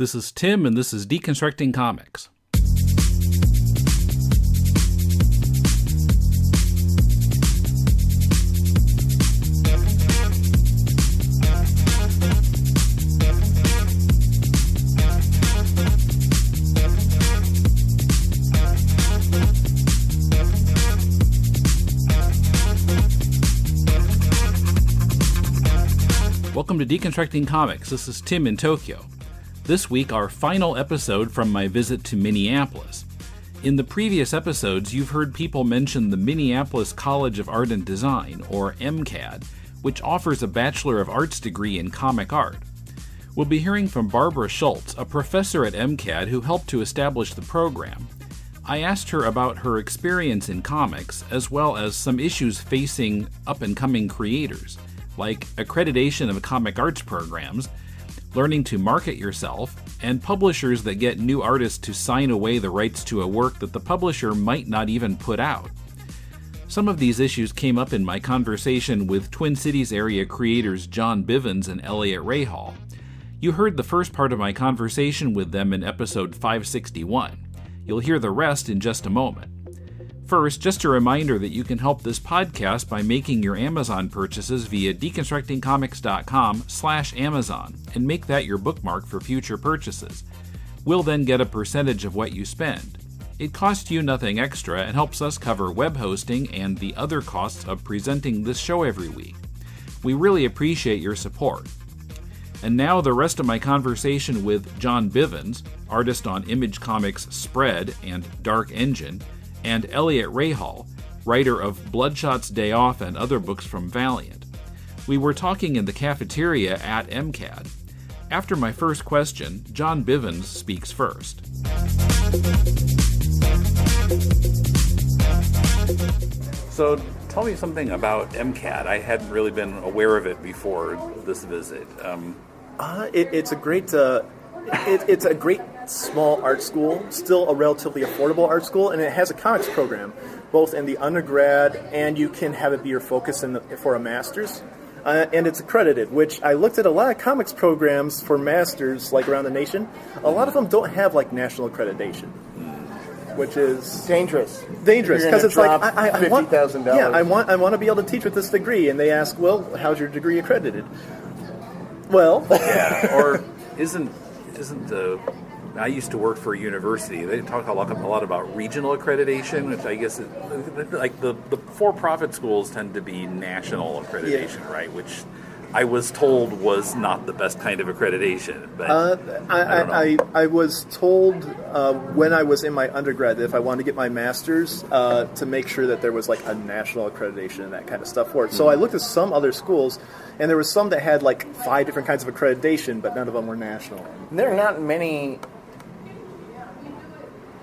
This is Tim, and this is Deconstructing Comics. Welcome to Deconstructing Comics. This is Tim in Tokyo. This week, our final episode from my visit to Minneapolis. In the previous episodes, you've heard people mention the Minneapolis College of Art and Design, or MCAD, which offers a Bachelor of Arts degree in comic art. We'll be hearing from Barbara Schulz, a professor at MCAD who helped to establish the program. I asked her about her experience in comics, as well as some issues facing up-and-coming creators, like accreditation of comic arts programs, learning to market yourself, and publishers that get new artists to sign away the rights to a work that the publisher might not even put out. Some of these issues came up in my conversation with Twin Cities area creators John Bivens and Eliot Rahal. You heard the first part of my conversation with them in episode 561. You'll hear the rest in just a moment. First, just a reminder that you can help this podcast by making your Amazon purchases via deconstructingcomics.com/Amazon and make that your bookmark for future purchases. We'll then get a percentage of what you spend. It costs you nothing extra and helps us cover web hosting and the other costs of presenting this show every week. We really appreciate your support. And now the rest of my conversation with John Bivens, artist on Image Comics' Spread and Dark Engine, and Eliot Rahal, writer of Bloodshot's Day Off and other books from Valiant. We were talking in the cafeteria at MCAD. After my first question, John Bivens speaks first. So tell me something about MCAD. I hadn't really been aware of it before this visit. It's a great... It's a great small art school, still a relatively affordable art school, and it has a comics program, both in the undergrad, and you can have it be your focus for a master's. And it's accredited, which I looked at a lot of comics programs for masters, like around the nation. A lot of them don't have like national accreditation, which is dangerous because it's like I want $50,000. Yeah, I want to be able to teach with this degree, and they ask, well, how's your degree accredited? Well, yeah, or isn't I used to work for a university. They talk a lot about regional accreditation, which I guess like the for-profit schools tend to be national accreditation, yeah. Right? Which I was told was not the best kind of accreditation. But I was told when I was in my undergrad that if I wanted to get my master's, to make sure that there was like a national accreditation and that kind of stuff for it. So I looked at some other schools, and there was some that had like 5 different kinds of accreditation, but none of them were national. There are not many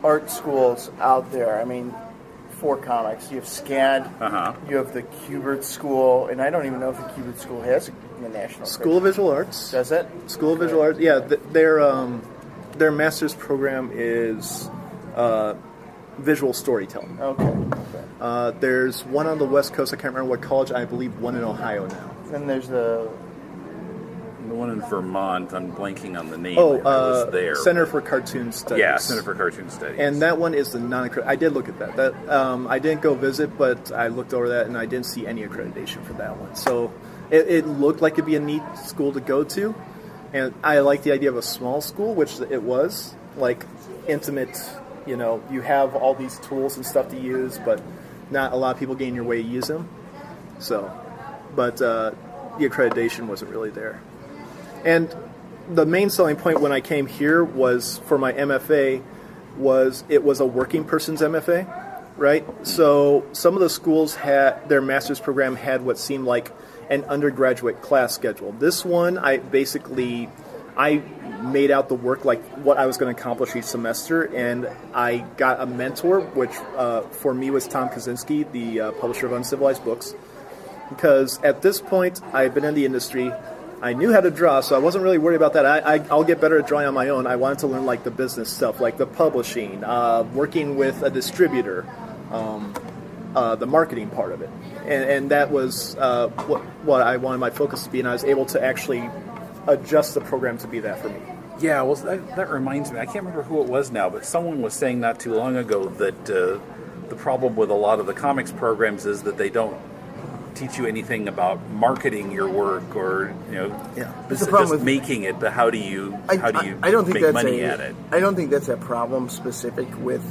art schools out there. I mean, for comics, you have SCAD, you have the Kubert School, and I don't even know if the Kubert School has a national School of Visual Arts. Does it? School of Visual Arts, yeah. Their master's program is visual storytelling. Okay. There's one on the West Coast. I can't remember what college. I believe one in Ohio now. Then there's the one in Vermont. I'm blanking on the name. I was there. Center for Cartoon Studies. Yeah, Center for Cartoon Studies. And that one is the non-accredited. I did look at that. I didn't go visit, but I looked over that, and I didn't see any accreditation for that one. So it looked like it'd be a neat school to go to, and I like the idea of a small school, which it was, like intimate. You know, you have all these tools and stuff to use, but not a lot of people get in your way to use them. So, but the accreditation wasn't really there. And the main selling point when I came here was for my MFA was it was a working person's MFA, right? So some of the schools had their master's program had what seemed like an undergraduate class schedule. This one, I made out the work like what I was going to accomplish each semester, and I got a mentor, which for me was Tom Kaczynski, the publisher of Uncivilized Books, because at this point I've been in the industry. I knew how to draw, so I wasn't really worried about that. I'll get better at drawing on my own. I wanted to learn like the business stuff, like the publishing, working with a distributor, the marketing part of it, and that was what I wanted my focus to be, and I was able to actually adjust the program to be that for me. Yeah, well, that reminds me. I can't remember who it was now, but someone was saying not too long ago that the problem with a lot of the comics programs is that they don't teach you anything about marketing your work or just making it. But how do you I don't think make that's money at it? I don't think that's a problem specific with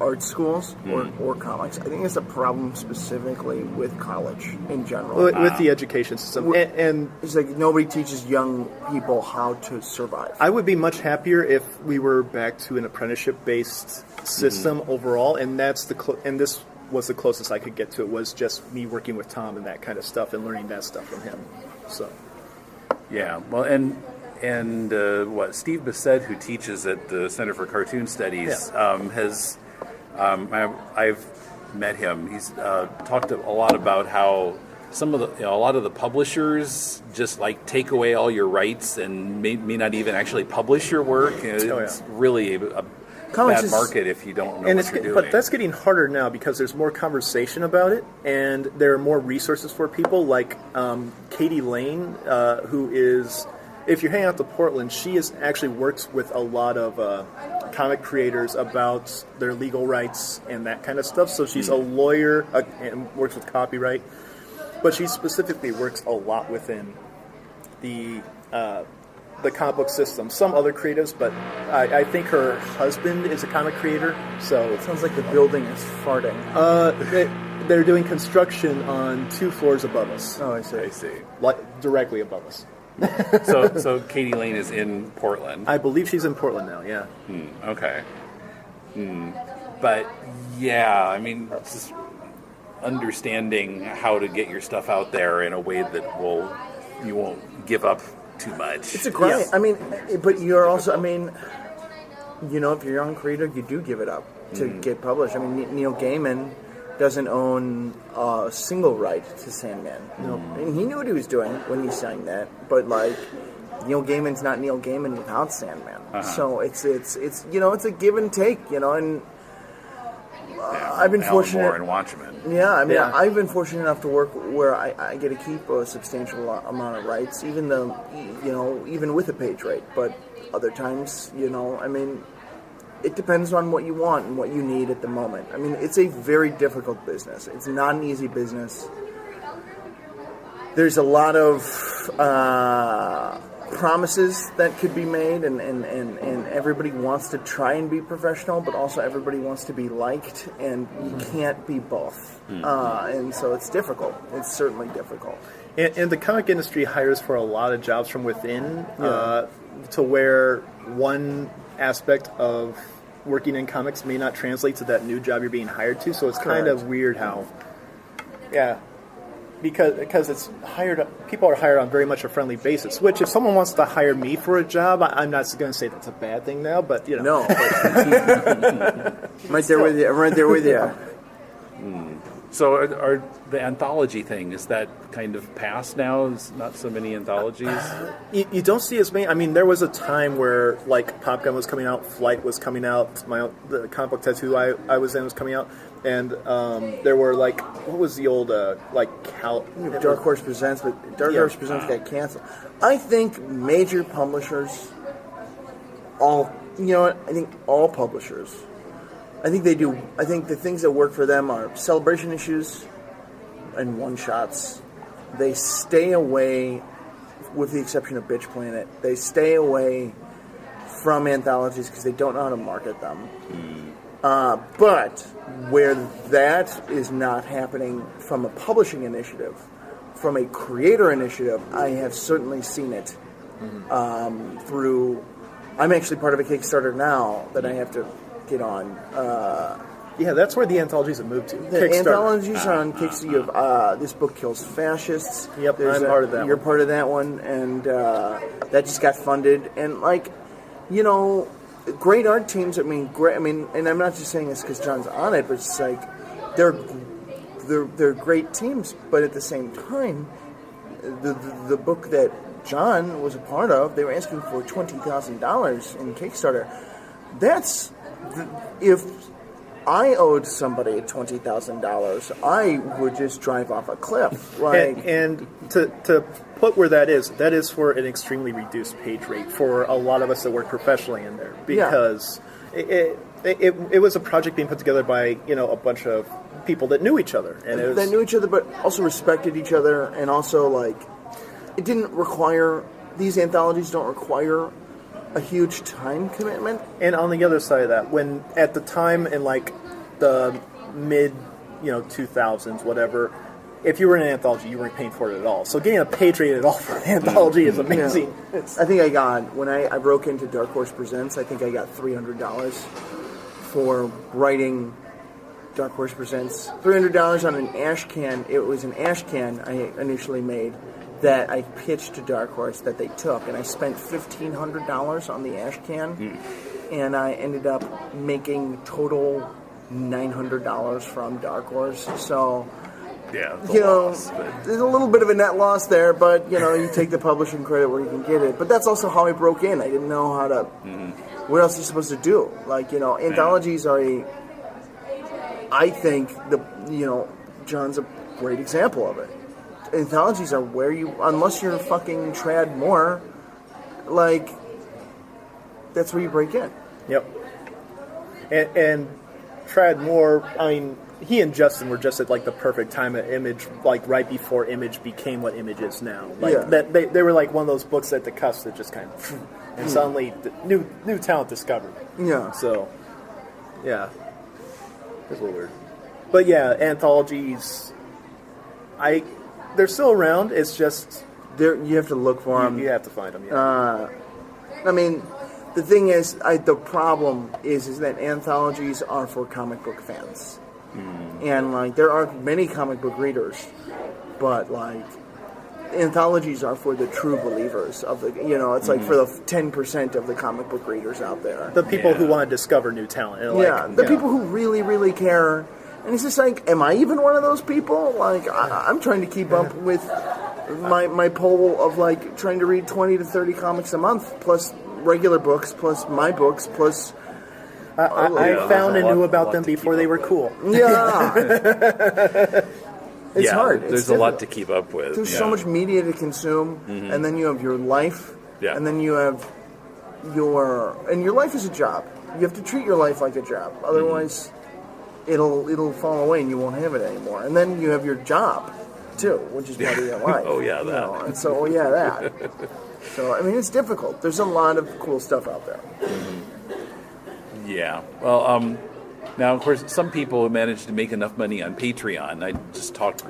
art schools or comics. I think it's a problem specifically with college in general. With the education system. And it's like nobody teaches young people how to survive. I would be much happier if we were back to an apprenticeship-based system overall, and that's this was the closest I could get to it, was just me working with Tom and that kind of stuff and learning that stuff from him. So, yeah, well, and Steve Bissett, who teaches at the Center for Cartoon Studies, has I've met him. He's talked a lot about how some of a lot of the publishers just like take away all your rights and may not even actually publish your work. It's really a bad market if you don't know what you're doing. But that's getting harder now because there's more conversation about it, and there are more resources for people like Katie Lane, who is, if you're hanging out to Portland, she actually works with a lot of comic creators about their legal rights and that kind of stuff. So she's a lawyer and works with copyright, but she specifically works a lot within the comic book system. Some other creatives, but I think her husband is a comic creator. So it sounds like the building is farting. They're doing construction on 2 floors above us. Oh, I see. I see. Like directly above us. So Katie Lane is in Portland. I believe she's in Portland now. Yeah. Okay. But yeah, I mean, just understanding how to get your stuff out there in a way that you won't give up too much. It's a grind. Yes. I mean, but you're also, I mean, if you're a young creator, you do give it up to get published. I mean, Neil Gaiman doesn't own a single right to Sandman. And he knew what he was doing when he sang that, but like, Neil Gaiman's not Neil Gaiman without Sandman. So it's it's a give and take, and I've been fortunate. Alan Moore and Watchmen. Yeah, I mean, I've been fortunate enough to work where I get to keep a substantial amount of rights, even with a page rate. But other times, I mean, it depends on what you want and what you need at the moment. I mean, it's a very difficult business. It's not an easy business. There's a lot of promises that could be made, and everybody wants to try and be professional, but also everybody wants to be liked, and you can't be both. And so it's difficult. It's certainly difficult. And the comic industry hires for a lot of jobs from within, to where one aspect of working in comics may not translate to that new job you're being hired to. So it's kind of weird how, because it's people are hired on very much a friendly basis. Which, if someone wants to hire me for a job, I'm not going to say that's a bad thing now. But no, I'm right there with you. I'm right there with you. So are the anthology thing, is that kind of past now? Is not so many anthologies? You don't see as many. I mean, there was a time where like Pop Gun was coming out, Flight was coming out, the comic book tattoo I was in was coming out, and there were like, what was the old Dark Horse Presents, but Dark Horse Presents got canceled. I think major publishers, I think all publishers, I think they do. I think the things that work for them are celebration issues and one-shots. They stay away, with the exception of Bitch Planet, they stay away from anthologies because they don't know how to market them. But where that is not happening from a publishing initiative, from a creator initiative, I have certainly seen it through... I'm actually part of a Kickstarter now that I have to get on. That's where the anthologies have moved to. The anthologies are on Kickstarter. You have This Book Kills Fascists. Yep, I'm part of that. You're part of that one, and that just got funded. And great art teams. I mean, great. I mean, and I'm not just saying this because John's on it, but it's like they're great teams. But at the same time, the book that John was a part of, they were asking for $20,000 in Kickstarter. That's if I owed somebody $20,000, I would just drive off a cliff. Like, and to put where that is for an extremely reduced page rate for a lot of us that work professionally in there, because it was a project being put together by a bunch of people that knew each other, and that knew each other, but also respected each other, and also like it didn't require, these anthologies don't require a huge time commitment. And on the other side of that, when at the time in like the mid 2000s, whatever, if you were in an anthology, you weren't paying for it at all. So getting a page rate at all for an anthology is amazing. Yeah. I think I got, when I broke into Dark Horse Presents, I think I got $300 for writing Dark Horse Presents. $300 on an ash can. It was an ash can I initially made that I pitched to Dark Horse that they took, and I spent $1,500 on the ash can, and I ended up making total $900 from Dark Horse. So, Yeah, there's a little bit of a net loss there, but you take the publishing credit where you can get it. But that's also how I broke in. I didn't know how to. What else are you supposed to do? Like anthologies are I think John's a great example of it. Anthologies are where you, unless you're fucking Trad Moore, like, that's where you break in. Yep. And Trad Moore, I mean, he and Justin were just at like the perfect time at Image, like right before Image became what Image is now. Like that, they were like one of those books at the cusp that just kind of, and suddenly new talent discovered. Yeah. So, yeah, it's a little weird, but yeah, anthologies, they're still around. It's just you have to look for them. You have to find them. Yeah. I mean, the thing is, the problem is that anthologies are for comic book fans, and like there are many comic book readers, but like anthologies are for the true believers of the. It's like for the 10% of the comic book readers out there. The people who want to discover new talent. And the people who really, really care. And it's just like, am I even one of those people? Like, I'm trying to keep up with my poll of, like, trying to read 20 to 30 comics a month, plus regular books, plus my books, plus... I found and knew about them before they were cool. Yeah. It's hard. There's a lot to keep up with. There's so much media to consume, and then you have your life, and then you have and your life is a job. You have to treat your life like a job. Otherwise... It'll fall away and you won't have it anymore. And then you have your job too, which is part of your life. That. And so that. So I mean, it's difficult. There's a lot of cool stuff out there. Yeah. Well, now of course, some people manage to make enough money on Patreon. I just talked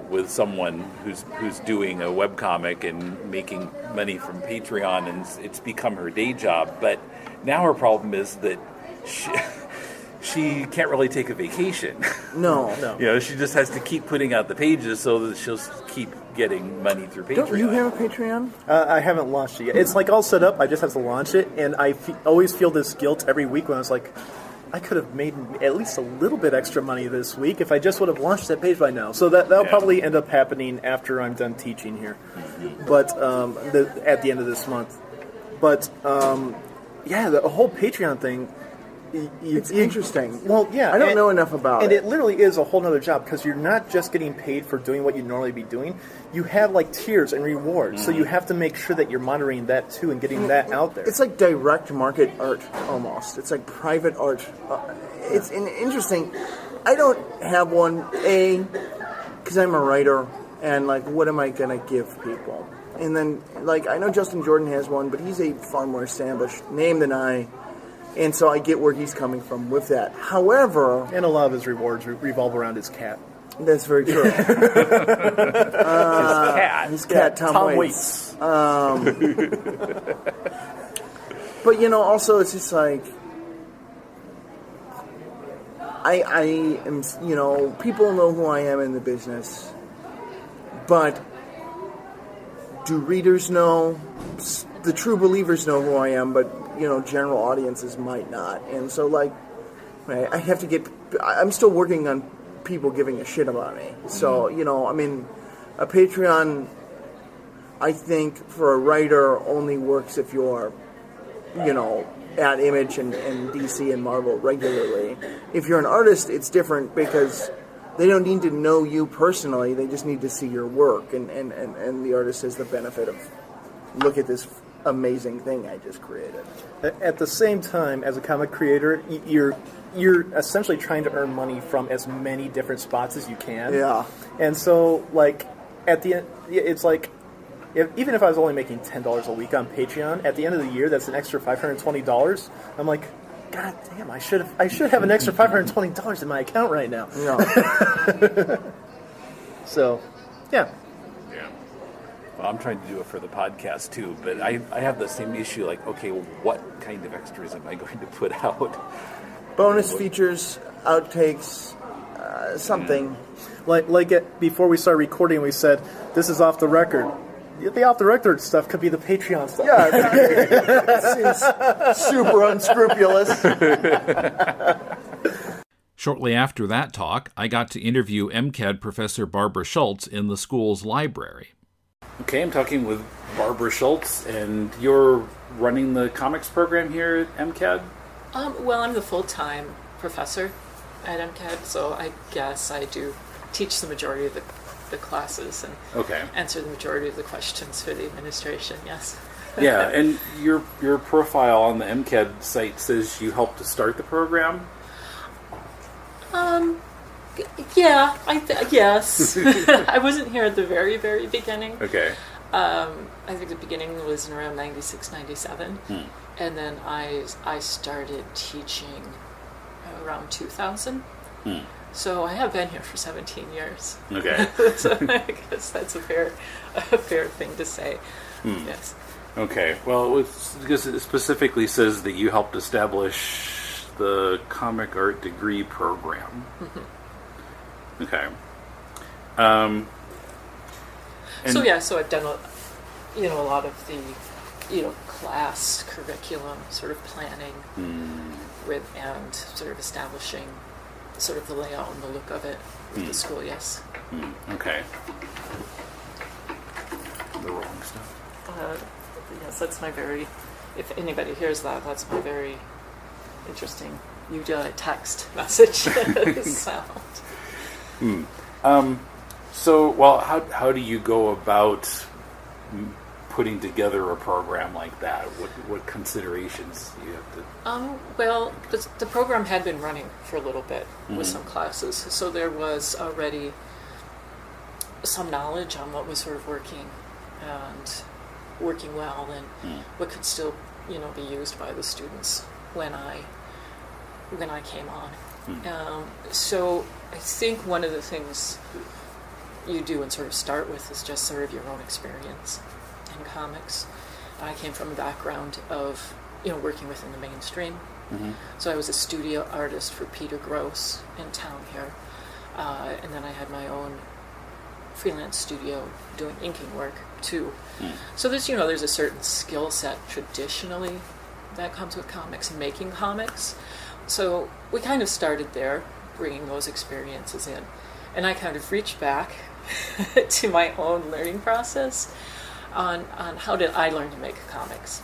with someone who's doing a webcomic and making money from Patreon, and it's become her day job. But now her problem is that she can't really take a vacation. No. She just has to keep putting out the pages so that she'll keep getting money through Patreon. Don't you have a Patreon? I haven't launched it yet. It's like all set up. I just have to launch it, and I always feel this guilt every week when I was like, I could have made at least a little bit extra money this week if I just would have launched that page by now. So that'll probably end up happening after I'm done teaching here, but at the end of this month. But the whole Patreon thing. It's interesting. Well, yeah. I don't know enough about it. And it literally is a whole nother job because you're not just getting paid for doing what you'd normally be doing. You have like tiers and rewards. So you have to make sure that you're monitoring that too and getting that out there. It's like direct market art almost. It's like private art. It's interesting. I don't have one, because I'm a writer and like what am I going to give people? And then like I know Justin Jordan has one, but he's a far more established name than I. And so I get where he's coming from with that. However... And a lot of his rewards revolve around his cat. That's very true. His cat, Tom Waits. But, also it's just like... I am, people know who I am in the business. But do readers know? The true believers know who I am, but... general audiences might not. And so, like, I have to get... I'm still working on people giving a shit about me. So, a Patreon, I think, for a writer only works if you're, at Image and DC and Marvel regularly. If you're an artist, it's different because they don't need to know you personally. They just need to see your work, and the artist has the benefit of, look at this amazing thing I just created. At the same time, as a comic creator, you're essentially trying to earn money from as many different spots as you can. Yeah. And so, like, at the end, it's like, even if I was only making $10 a week on Patreon, at the end of the year, that's an extra $520. I'm like, God damn, I should have an extra $520 in my account right now. Yeah. So, yeah. Yeah. Well, I'm trying to do it for the podcast too, but I have the same issue. Like, okay, well, what kind of extras am I going to put out? Bonus features, outtakes, something. Before we started recording, we said, this is off the record. The off-the-record stuff could be the Patreon stuff. Yeah, it seems super unscrupulous. Shortly after that talk, I got to interview MCAD professor Barbara Schulz in the school's library. Okay, I'm talking with Barbara Schulz, and you're running the comics program here at MCAD? Well, I'm the full-time professor at MCAD, so I guess I do teach the majority of the classes and answer the majority of the questions for the administration, yes. Yeah, and your profile on the MCAD site says you helped to start the program? Yeah, yes. I wasn't here at the very, very beginning. Okay. I think the beginning was in around 96, 97. And then I started teaching around 2000. So I have been here for 17 years. Okay. So I guess that's a fair thing to say. Yes. Okay. Well, because it specifically says that you helped establish the comic art degree program. Okay. So I've done a lot of the class curriculum sort of planning with and sort of establishing sort of the layout and the look of it with the school, yes. Okay. The rolling stuff. Yes, that's my very, if anybody hears that, that's my very interesting text message sound. So, well, how do you go about putting together a program like that? What considerations do you have to? Well, the program had been running for a little bit with some classes, so there was already some knowledge on what was sort of working well, and what could still, be used by the students when I came on. So I think one of the things you do and sort of start with is just sort of your own experience in comics. I came from a background of working within the mainstream. So I was a studio artist for Peter Gross in town here, and then I had my own freelance studio doing inking work too. So there's a certain skill set traditionally that comes with comics and making comics. So we kind of started there, bringing those experiences in, and I kind of reached back to my own learning process on how did I learn to make comics.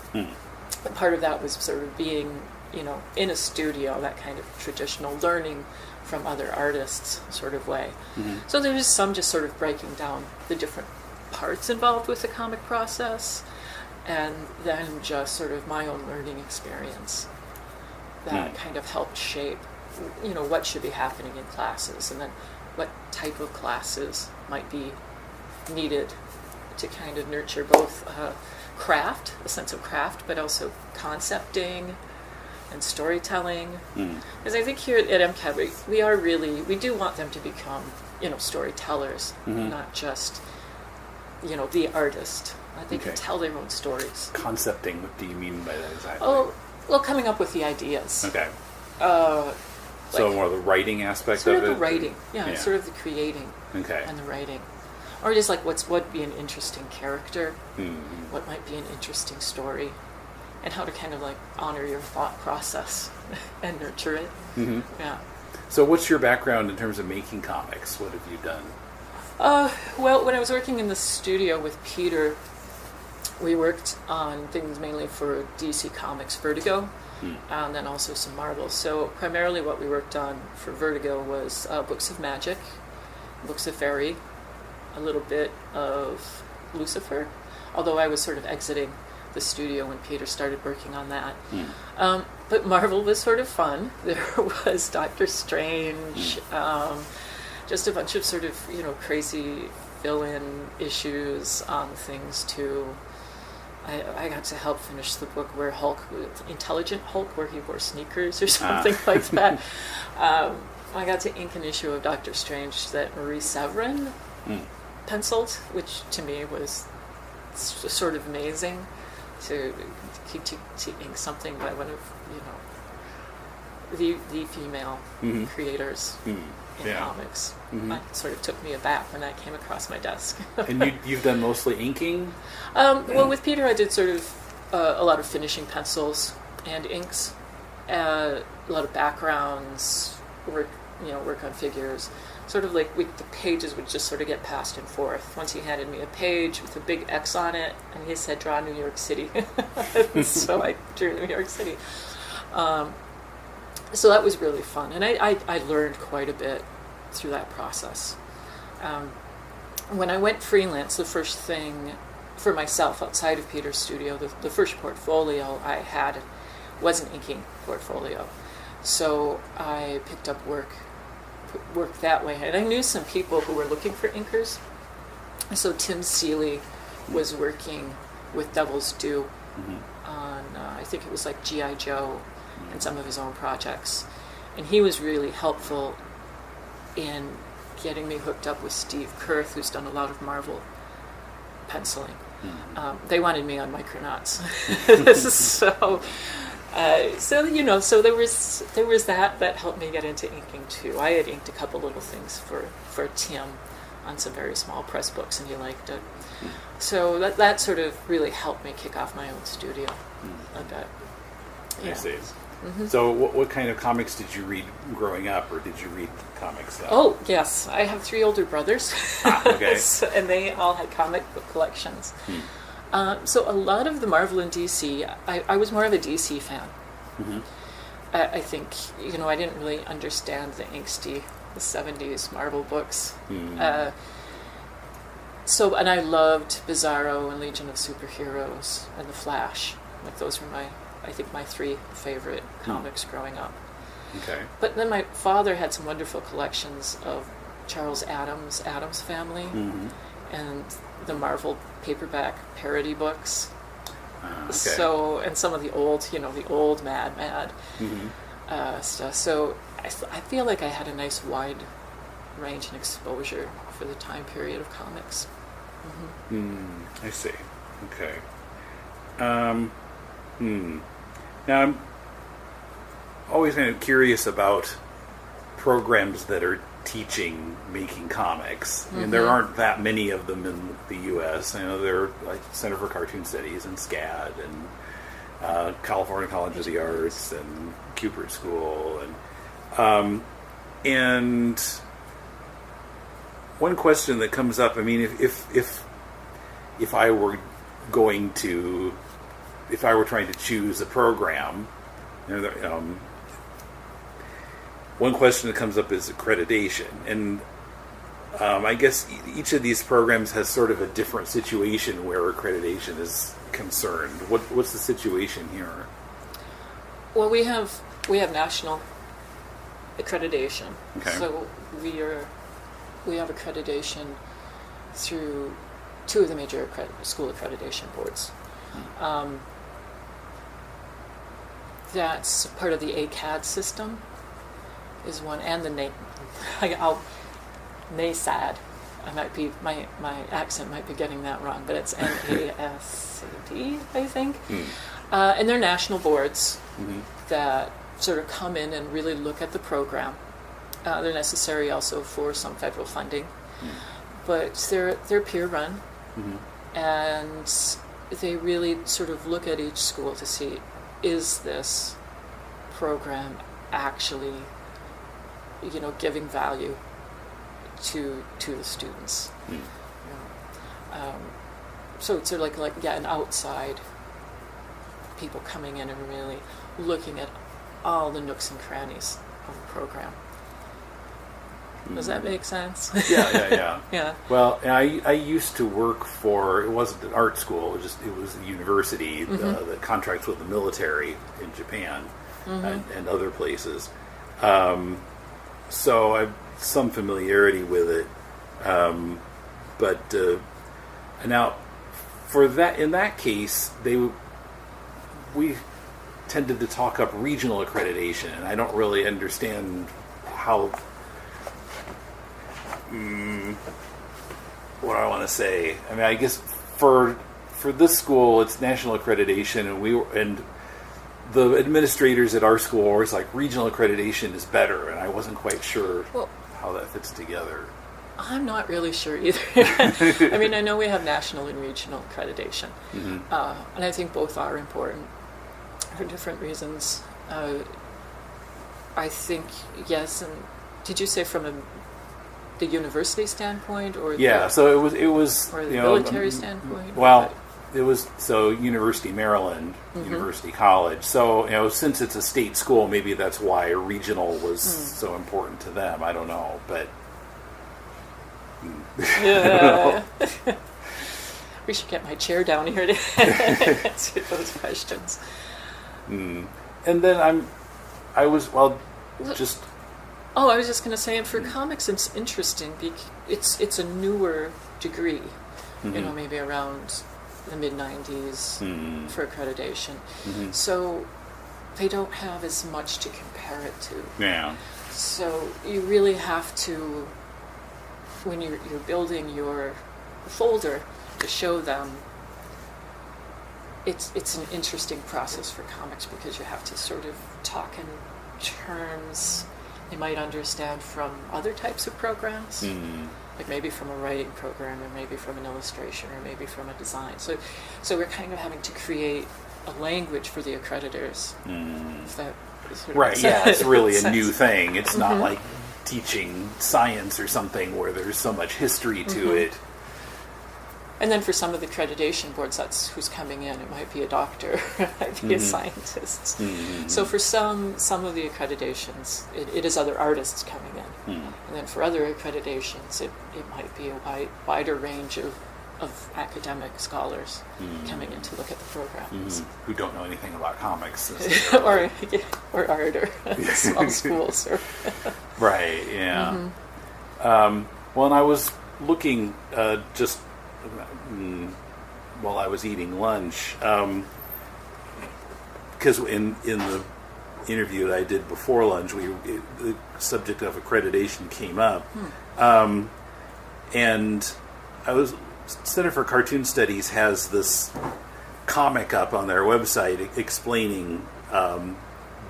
Part of that was sort of being, in a studio, that kind of traditional learning from other artists sort of way. So there was some just sort of breaking down the different parts involved with the comic process, and then just sort of my own learning experience that kind of helped shape, what should be happening in classes, and then what type of classes might be needed to kind of nurture both craft, a sense of craft, but also concepting and storytelling. Because I think here at MCAD, we do want them to become, storytellers, not just, the artist. They can tell their own stories. Concepting, what do you mean by that exactly? Oh, well, coming up with the ideas. Okay. So more of the writing aspect of it? Sort of the writing, sort of the creating and the writing. Or just like what would be an interesting character, what might be an interesting story, and how to kind of like honor your thought process and nurture it. Yeah. So what's your background in terms of making comics? What have you done? Well, when I was working in the studio with Peter, we worked on things mainly for DC Comics Vertigo. and then also some Marvel. So primarily what we worked on for Vertigo was books of magic, books of fairy, a little bit of Lucifer, although I was sort of exiting the studio when Peter started working on that. But Marvel was sort of fun. There was Doctor Strange, just a bunch of sort of, crazy fill-in issues on things too. I got to help finish the book where Intelligent Hulk, where he wore sneakers or something like that. I got to ink an issue of Doctor Strange that Marie Severin penciled, which to me was sort of amazing to ink something by one of the female creators in comics. That sort of took me aback when that came across my desk. And you've done mostly inking? Well, with Peter I did sort of a lot of finishing pencils and inks, a lot of backgrounds, work on figures. Sort of like the pages would just sort of get passed and forth. Once he handed me a page with a big X on it, and he said, "Draw New York City." So I drew New York City. So that was really fun, and I learned quite a bit through that process. When I went freelance, the first thing for myself outside of Peter's studio, the first portfolio I had was an inking portfolio. So I picked up work that way. And I knew some people who were looking for inkers. So Tim Seeley was working with Devil's Due on, I think it was like G.I. Joe and some of his own projects. And he was really helpful in getting me hooked up with Steve Kurth, who's done a lot of Marvel penciling. They wanted me on Micronauts. So there was that helped me get into inking too. I had inked a couple little things for Tim on some very small press books, and he liked it. So that sort of really helped me kick off my own studio a bit. Yeah. I see. So what kind of comics did you read growing up, or did you read comics? Oh, yes. I have 3 older brothers. Okay. And they all had comic book collections. So a lot of the Marvel and DC, I was more of a DC fan. I think, I didn't really understand the angsty, the 70s Marvel books. And I loved Bizarro and Legion of Superheroes and The Flash. Like those were I think my 3 favorite comics growing up. Okay. But then my father had some wonderful collections of Charles Adams' Family, and the Marvel paperback parody books. Okay. So, and some of the old, the old Mad stuff. So I feel like I had a nice wide range and exposure for the time period of comics. I see. Okay. Now, I'm always kind of curious about programs that are teaching making comics. And there aren't that many of them in the U.S. There are like Center for Cartoon Studies and SCAD and California College of the Arts and Cupid School. And one question that comes up, if I were trying to choose a program, one question that comes up is accreditation. And I guess each of these programs has sort of a different situation where accreditation is concerned. What's the situation here? Well, we have national accreditation. Okay. So we have accreditation through 2 of the major school accreditation boards. That's part of the MCAD system is one, and the NASAD. My accent might be getting that wrong, but it's NASAD, I think. And they're national boards that sort of come in and really look at the program. They're necessary also for some federal funding, but they're peer run, and they really sort of look at each school to see, is this program actually, giving value to the students? So it's sort of like an outside people coming in and really looking at all the nooks and crannies of a program. Does that make sense? Yeah. Yeah. Well, I used to work for, it wasn't an art school, it was a university that contracts with the military in Japan and other places. So I have some familiarity with it. But now, in that case, we tended to talk up regional accreditation, and I don't really understand how. What do I want to say? I mean, I guess for this school, it's national accreditation, and the administrators at our school were always like, regional accreditation is better, and I wasn't quite sure how that fits together. I'm not really sure either. I mean, I know we have national and regional accreditation, and I think both are important for different reasons. I think, yes, and did you say from the university standpoint, or so it was or the military standpoint? Well, it was University of Maryland, University College. So since it's a state school, maybe that's why regional was so important to them. I don't know, but yeah. We should get my chair down here to answer those questions. And then I was just. Oh, I was just going to say, and for comics, it's interesting because it's a newer degree, maybe around the mid-90s for accreditation. So they don't have as much to compare it to. Yeah. So you really have to, when you're building your folder to show them, it's an interesting process for comics because you have to sort of talk in terms they might understand from other types of programs, like maybe from a writing program, or maybe from an illustration, or maybe from a design. So we're kind of having to create a language for the accreditors. Is that sort of right? Yeah, it's really a new thing. It's not like teaching science or something where there's so much history to it. And then for some of the accreditation boards, that's who's coming in. It might be a doctor, it might be a scientist. So for some of the accreditations, it is other artists coming in. And then for other accreditations, it might be a wider range of academic scholars coming in to look at the programs. Who don't know anything about comics. or art, or small schools. Right, yeah. Well, and I was looking just while I was eating lunch, because in the interview that I did before lunch, the subject of accreditation came up, and Center for Cartoon Studies has this comic up on their website explaining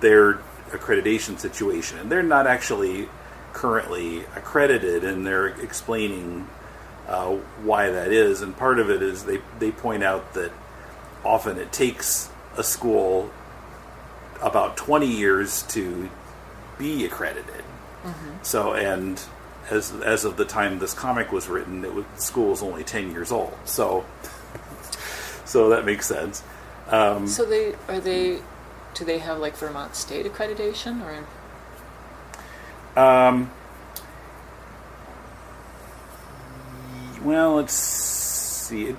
their accreditation situation, and they're not actually currently accredited, and they're explaining why that is, and part of it is they point out that often it takes a school about 20 years to be accredited. So, and as of the time this comic was written, the school was only 10 years old. So that makes sense. So do they have like Vermont State accreditation, or? Well, let's see.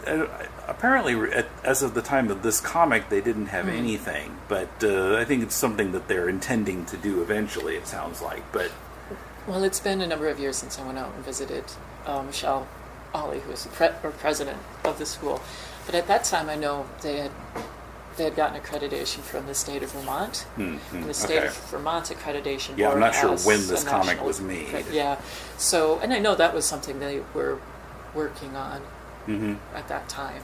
Apparently, as of the time of this comic, they didn't have anything. But I think it's something that they're intending to do eventually, it sounds like. But well, it's been a number of years since I went out and visited Michelle Ollie, who was the president of the school. But at that time, I know they had gotten accreditation from the state of Vermont. And the state of Vermont's accreditation board. Yeah, I'm not sure has when this a comic national was made. Yeah. So, and I know that was something they were working on at that time.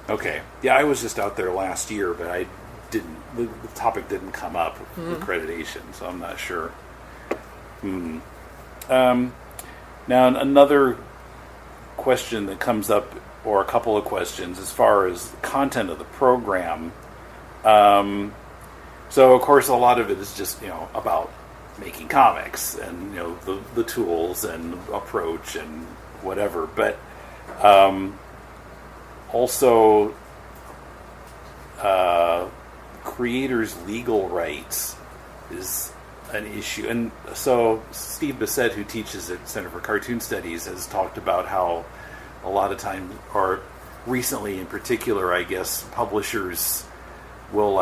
Okay. Yeah, I was just out there last year, but I didn't. The topic didn't come up, accreditation, so I'm not sure. Now, another question that comes up, or a couple of questions, as far as the content of the program. So, of course, a lot of it is just about making comics and the tools and approach and whatever, but also creators' legal rights is an issue. And so Steve Bissett, who teaches at Center for Cartoon Studies, has talked about how a lot of times, or recently in particular, I guess, publishers will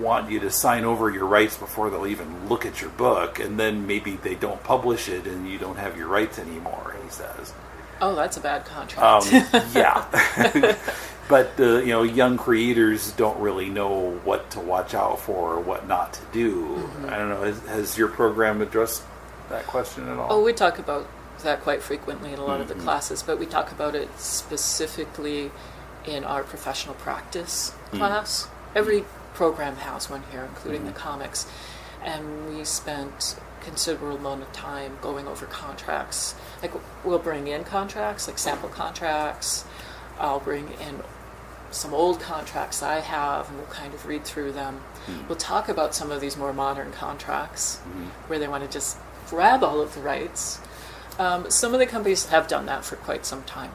want you to sign over your rights before they'll even look at your book, and then maybe they don't publish it and you don't have your rights anymore, he says. Oh, that's a bad contract. Yeah. But young creators don't really know what to watch out for or what not to do. Mm-hmm. I don't know, has your program addressed that question at all? Oh, we talk about that quite frequently in a lot of the classes, but we talk about it specifically in our professional practice class. Every program has one here, including the comics, and we spent a considerable amount of time going over contracts. Like, we'll bring in contracts, like sample contracts. I'll bring in some old contracts I have, and we'll kind of read through them. We'll talk about some of these more modern contracts where they want to just grab all of the rights. Some of the companies have done that for quite some time.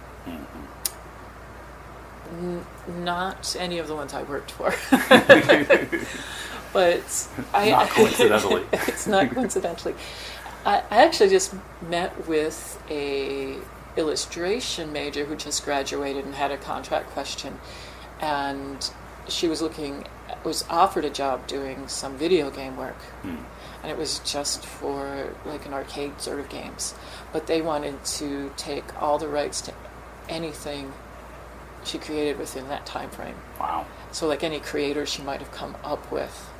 Not any of the ones I worked for. But not coincidentally. It's not coincidentally. I actually just met with a illustration major who just graduated and had a contract question, and she was offered a job doing some video game work, and it was just for like an arcade sort of games, but they wanted to take all the rights to anything she created within that time frame. Wow. So like any creator she might have come up with,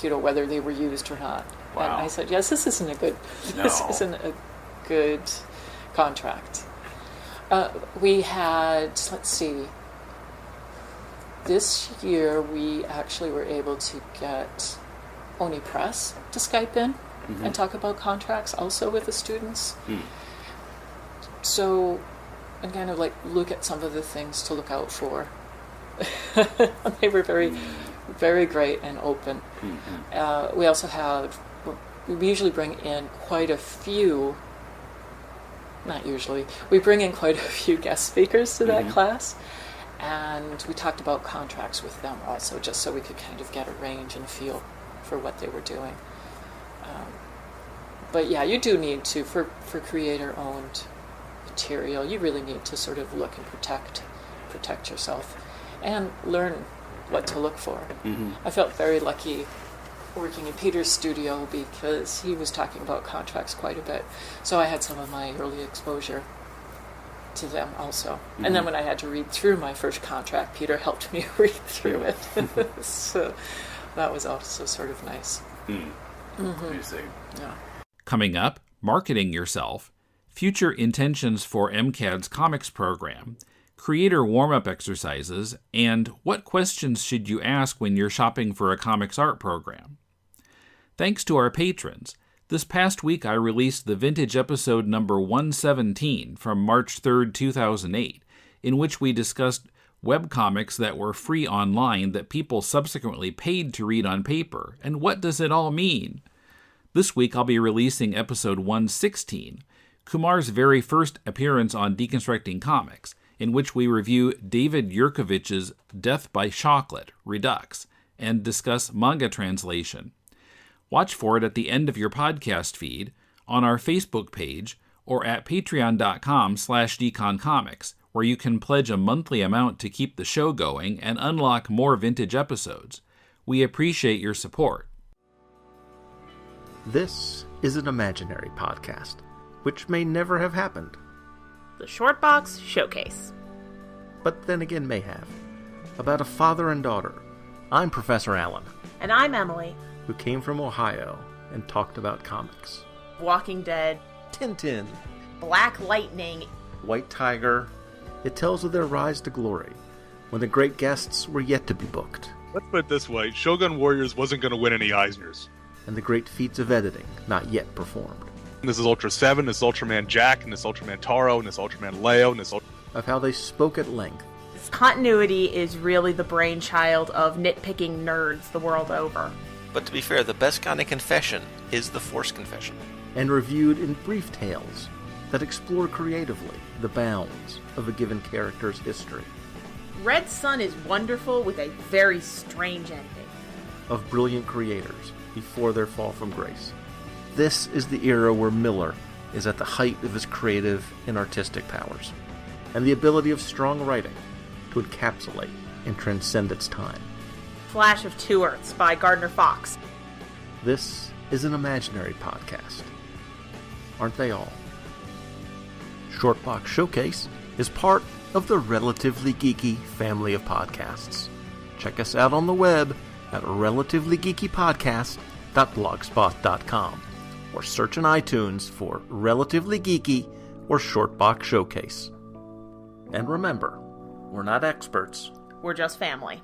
whether they were used or not. Wow. And I said, yes, this isn't a good contract. We had, let's see, this year we actually were able to get Oni Press to Skype in and talk about contracts also with the students. So and kind of look at some of the things to look out for. They were very, very great and open. We also we usually bring in quite a few, we bring in quite a few guest speakers to that class, and we talked about contracts with them also, just so we could kind of get a range and a feel for what they were doing. But yeah, you do need to, for creator-owned material, you really need to sort of look and protect yourself and learn what to look for. I felt very lucky working in Peter's studio because he was talking about contracts quite a bit, so I had some of my early exposure to them also. And then when I had to read through my first contract, Peter helped me read through it. So that was also sort of nice. You see. Yeah. Coming up, marketing yourself, future intentions for MCAD's comics program, creator warm-up exercises, and what questions should you ask when you're shopping for a comics art program. Thanks to our patrons, this past week I released the vintage episode number 117 from March 3rd, 2008, in which we discussed webcomics that were free online that people subsequently paid to read on paper, and what does it all mean? This week I'll be releasing episode 116, Kumar's very first appearance on Deconstructing Comics, in which we review David Yurkovich's Death by Chocolate, Redux, and discuss manga translation. Watch for it at the end of your podcast feed, on our Facebook page, or at patreon.com/deconcomics, where you can pledge a monthly amount to keep the show going and unlock more vintage episodes. We appreciate your support. This is an imaginary podcast, which may never have happened. The Shortbox Showcase. But then again may have. About a father and daughter. I'm Professor Allen. And I'm Emily. Who came from Ohio and talked about comics. Walking Dead. Tintin. Black Lightning. White Tiger. It tells of their rise to glory, when the great guests were yet to be booked. Let's put it this way, Shogun Warriors wasn't going to win any Eisners. And the great feats of editing not yet performed. This is Ultra 7, this is Ultraman Jack, and this is Ultraman Taro, and this is Ultraman Leo, and this of how they spoke at length. This continuity is really the brainchild of nitpicking nerds the world over. But to be fair, the best kind of confession is the Force confession. And reviewed in brief tales that explore creatively the bounds of a given character's history. Red Sun is wonderful with a very strange ending. Of brilliant creators before their fall from grace. This is the era where Miller is at the height of his creative and artistic powers, and the ability of strong writing to encapsulate and transcend its time. Flash of Two Earths by Gardner Fox. This is an imaginary podcast. Aren't they all? Shortbox Showcase is part of the Relatively Geeky family of podcasts. Check us out on the web at relativelygeekypodcast.blogspot.com or search in iTunes for Relatively Geeky or Shortbox Showcase. And remember, we're not experts. We're just family.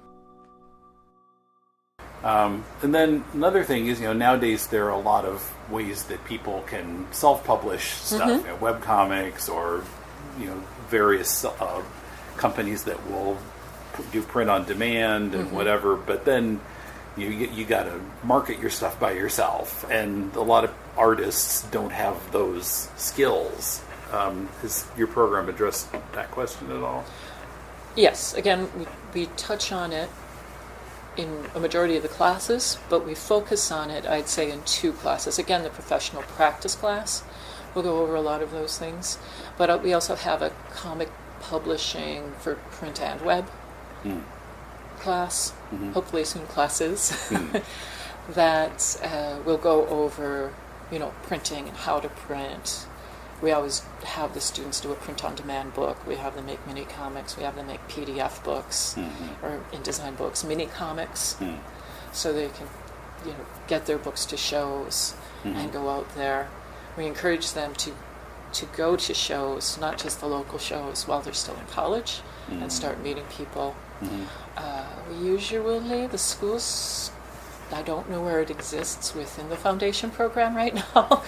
And then another thing is, nowadays there are a lot of ways that people can self-publish stuff, webcomics or, various companies that will do print on demand and whatever. But then you got to market your stuff by yourself, and a lot of artists don't have those skills. Has your program addressed that question at all? Yes. Again, we touch on it in a majority of the classes, but we focus on it, I'd say, in 2 classes. Again, the professional practice class will go over a lot of those things, but we also have a comic publishing for print and web class, hopefully soon classes, that will go over, printing and how to print. We always have the students do a print-on-demand book. We have them make mini comics. We have them make PDF books or InDesign books, mini comics, so they can, get their books to shows and go out there. We encourage them to go to shows, not just the local shows, while they're still in college, and start meeting people. Usually the schools, I don't know where it exists within the foundation program right now.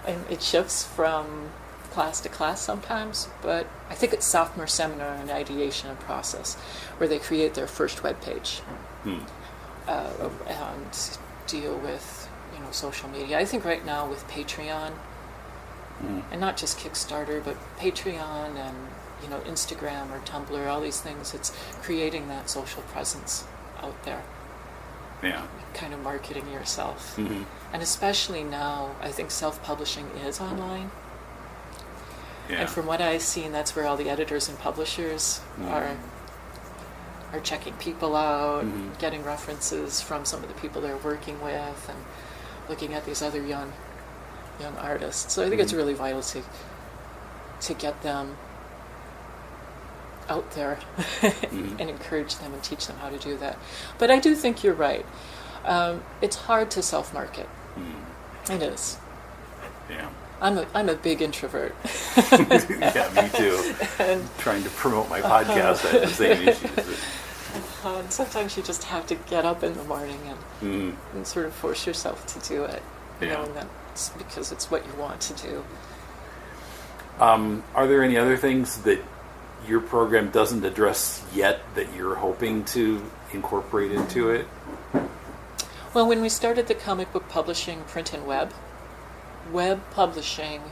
And it shifts from class to class sometimes, but I think it's sophomore seminar and ideation and process where they create their first web page and deal with social media. I think right now with Patreon and not just Kickstarter, but Patreon and Instagram or Tumblr, all these things, it's creating that social presence out there. Yeah. Kind of marketing yourself. And especially now, I think self-publishing is online. Yeah. And from what I've seen, that's where all the editors and publishers are checking people out, getting references from some of the people they're working with, and looking at these other young artists. So I think it's really vital to get them out there and encourage them and teach them how to do that. But I do think you're right. It's hard to self-market. It is. Yeah. I'm a big introvert. Yeah, me too. And trying to promote my podcast, I have the same issues. And sometimes you just have to get up in the morning and sort of force yourself to do it, knowing that it's because it's what you want to do. Are there any other things that your program doesn't address yet that you're hoping to incorporate into it? Well, when we started the comic book publishing, print and web publishing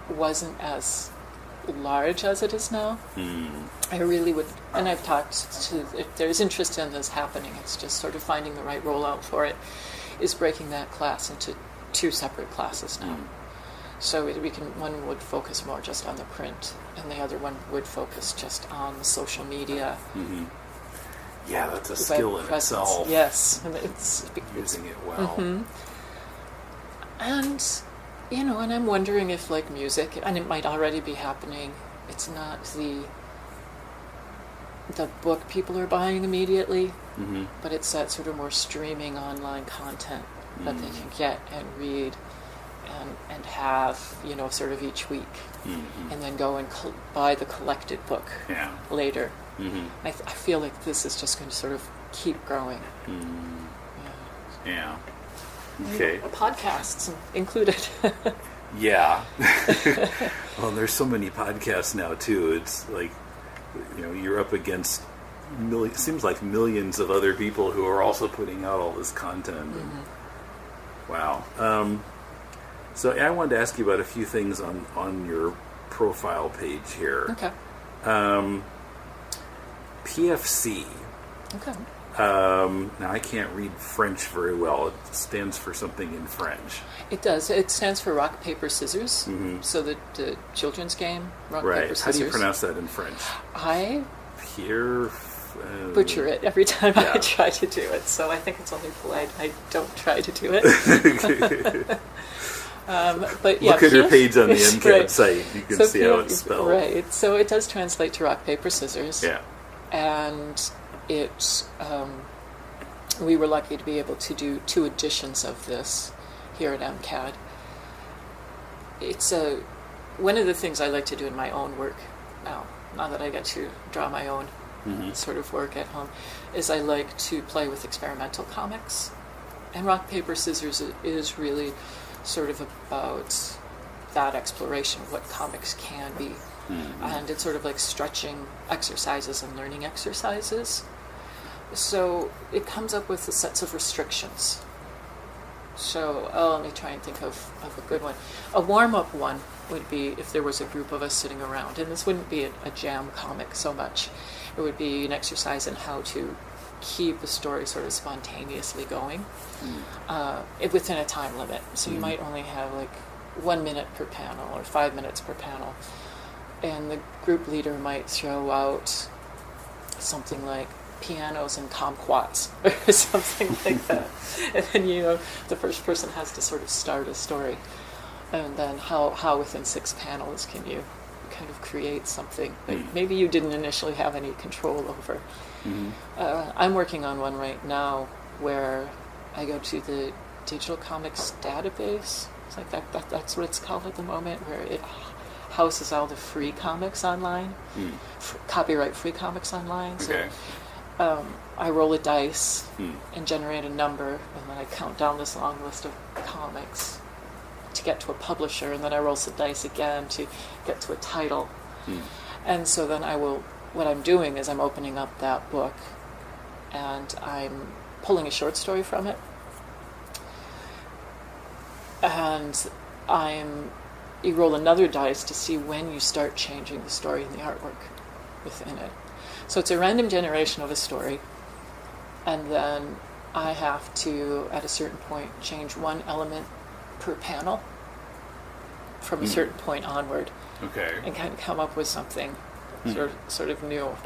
wasn't as large as it is now. I really would, and I've talked to, if there's interest in this happening, it's just sort of finding the right rollout for it, is breaking that class into 2 separate classes now. So one would focus more just on the print, and the other one would focus just on the social media. Yeah, that's a skill in itself. Yes, and it's using it well. And and I'm wondering if music, and it might already be happening. It's not the book people are buying immediately, but it's that sort of more streaming online content that they can get and read. And have, sort of each week, and then go and buy the collected book later. I feel like this is just going to sort of keep growing. Yeah. Okay. Podcasts included. Yeah. Well, there's so many podcasts now, too. It's like, you're up against seems like millions of other people who are also putting out all this content. Wow. So I wanted to ask you about a few things on your profile page here. Okay. PFC. Okay. Now, I can't read French very well. It stands for something in French. It does. It stands for rock, paper, scissors. Mm-hmm. So the children's game, rock, Right. paper, scissors. How do you pronounce that in French? I Pierre... butcher it every time I try to do it. So I think it's only polite I don't try to do it. But yeah, look at your page on the it's MCAD great. site. You can see how it's spelled. Right. So it does translate to rock, paper, scissors. Yeah. And it's we were lucky to be able to do 2 editions of this here at MCAD. It's one of the things I like to do in my own work now that I get to draw my own sort of work at home, is I like to play with experimental comics. And rock, paper, scissors is really sort of about that exploration of what comics can be. And it's sort of like stretching exercises and learning exercises. So it comes up with the sets of restrictions. So let me try and think of a good one. A warm-up one would be if there was a group of us sitting around, and this wouldn't be a jam comic so much. It would be an exercise in how to keep a story sort of spontaneously going within a time limit. So you might only have like 1 minute per panel or 5 minutes per panel. And the group leader might throw out something like pianos and kumquats or something like that. And then, the first person has to sort of start a story. And then how within 6 panels can you kind of create something that maybe you didn't initially have any control over. I'm working on one right now where I go to the digital comics database. It's like that's what it's called at the moment, where it houses all the free comics online, copyright-free comics online. Okay. So I roll a dice and generate a number, and then I count down this long list of comics to get to a publisher, and then I roll the dice again to get to a title. And so then what I'm doing is I'm opening up that book, and I'm pulling a short story from it, and you roll another dice to see when you start changing the story and the artwork within it. So it's a random generation of a story, and then I have to, at a certain point, change one element per panel from a certain point onward. Okay. And kind of come up with something sort of new.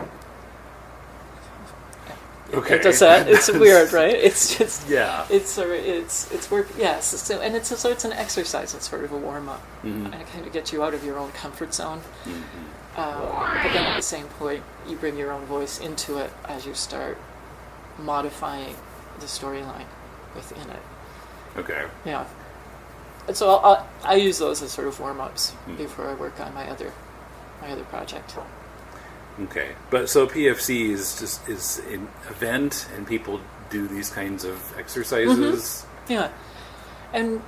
Okay. It does that. It's weird, right? It's just it's work. Yes. So it's an exercise. It's sort of a warm up, and it kind of gets you out of your own comfort zone. But then at the same point, you bring your own voice into it as you start modifying the storyline within it. Okay. Yeah. And so I use those as sort of warm ups before I work on my other project. Okay, but so PFC is an event, and people do these kinds of exercises. Yeah, and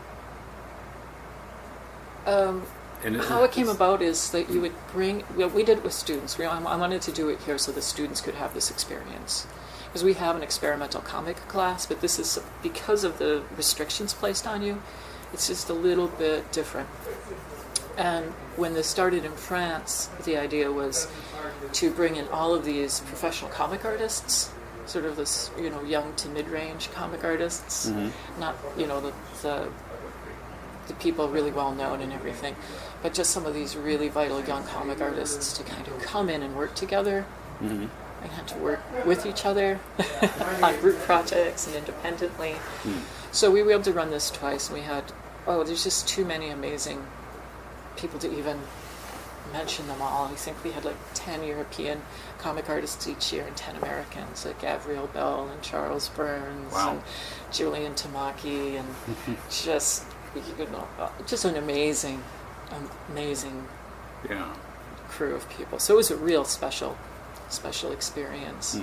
how it came about is that you would bring. Well, we did it with students. I wanted to do it here so the students could have this experience, because we have an experimental comic class, but this is because of the restrictions placed on you. It's just a little bit different. And when this started in France, the idea was to bring in all of these professional comic artists, sort of this, young to mid-range comic artists, not, the people really well known and everything, but just some of these really vital young comic artists to kind of come in and work together. And had to work with each other on group projects and independently. So we were able to run this twice, and we had, there's just too many amazing people to even mention them all. I think we had like 10 European comic artists each year and 10 Americans, like Gabrielle Bell and Charles Burns and Julian Tamaki, and just an amazing crew of people. So it was a real special experience.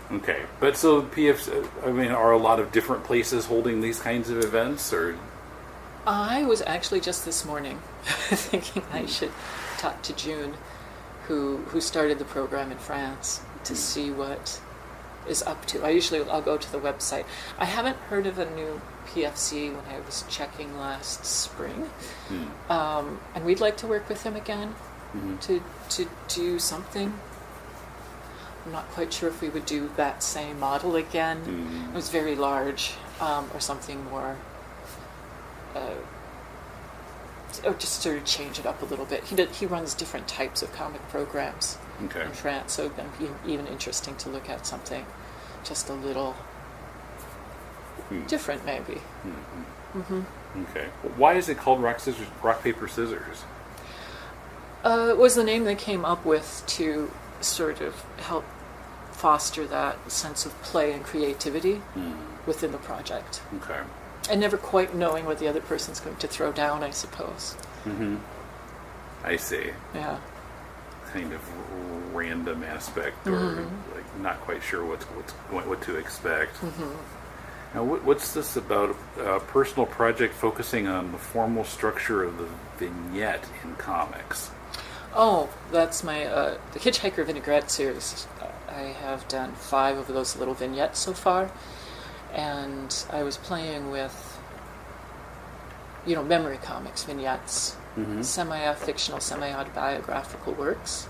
Okay, but so PFC, are a lot of different places holding these kinds of events, or? I was actually just this morning thinking I should talk to June, who started the program in France, to see what is up to. I'll go to the website. I haven't heard of a new PFC when I was checking last spring, and we'd like to work with him again to do something I'm not quite sure if we would do that same model again. It was very large, or something more, or just sort of change it up a little bit. He runs different types of comic programs in France, so it would be even interesting to look at something just a little different, maybe. Okay. Why is it called rock paper scissors? It was the name they came up with to sort of help foster that sense of play and creativity within the project. Okay. And never quite knowing what the other person's going to throw down, I suppose. I see. Yeah. Kind of random aspect, or like not quite sure what to expect. Now, what's this about a personal project focusing on the formal structure of the vignette in comics? Oh, that's my the Hitchhiker Vinaigrette series. I have done 5 of those little vignettes so far, and I was playing with, memory comics, vignettes, semi-fictional, semi-autobiographical works,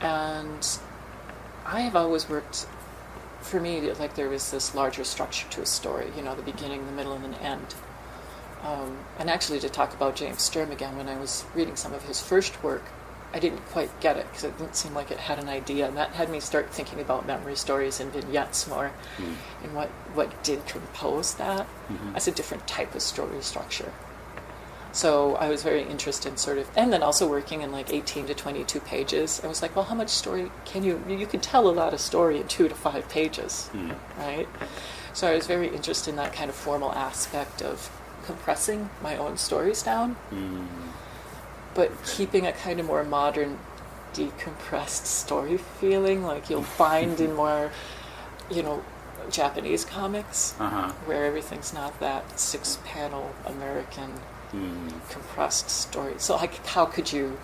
and I have always worked, for me, like there was this larger structure to a story, the beginning, the middle, and an end. And actually, to talk about James Sturm again, when I was reading some of his first work, I didn't quite get it because it didn't seem like it had an idea, and that had me start thinking about memory stories and vignettes more, and what did compose that as a different type of story structure. So I was very interested in and then also working in like 18 to 22 pages. I was like, well, how much story can you can tell a lot of story in 2 to 5 pages, right? So I was very interested in that kind of formal aspect of compressing my own stories down, but keeping a kind of more modern, decompressed story feeling, like you'll find in more, Japanese comics, where everything's not that 6-panel American compressed story. So how could you...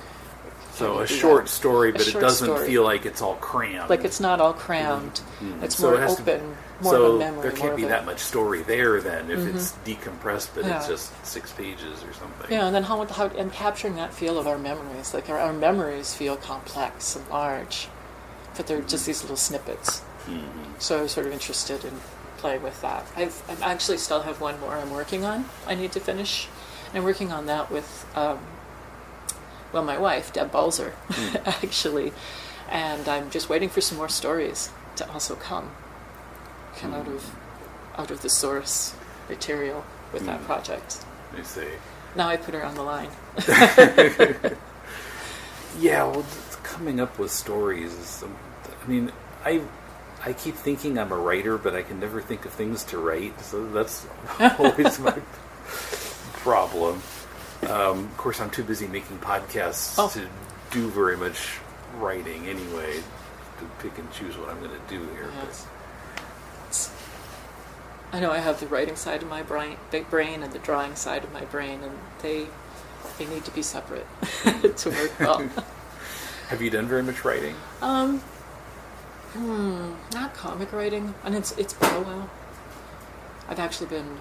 So a short story, but it doesn't feel like it's all crammed. Like it's not all crammed. It's so more it open, more of a memory. There can't be that much story there then if it's decompressed, but it's just 6 pages or something. Yeah, and then how and capturing that feel of our memories. Like our memories feel complex and large, but they're just these little snippets. So I was sort of interested in playing with that. I actually still have one more I'm working on. I need to finish. And I'm working on that with... my wife, Deb Balzer, actually, and I'm just waiting for some more stories to also come out of the source material with that project. I see. Now I put her on the line. Yeah, well, coming up with stories is, I keep thinking I'm a writer, but I can never think of things to write, so that's always my problem. Of course, I'm too busy making podcasts to do very much writing anyway, to pick and choose what I'm going to do here. Yes. I know I have the writing side of my brain and the drawing side of my brain, and they need to be separate to work well. Have you done very much writing? Not comic writing, and it's been a while. I've actually been...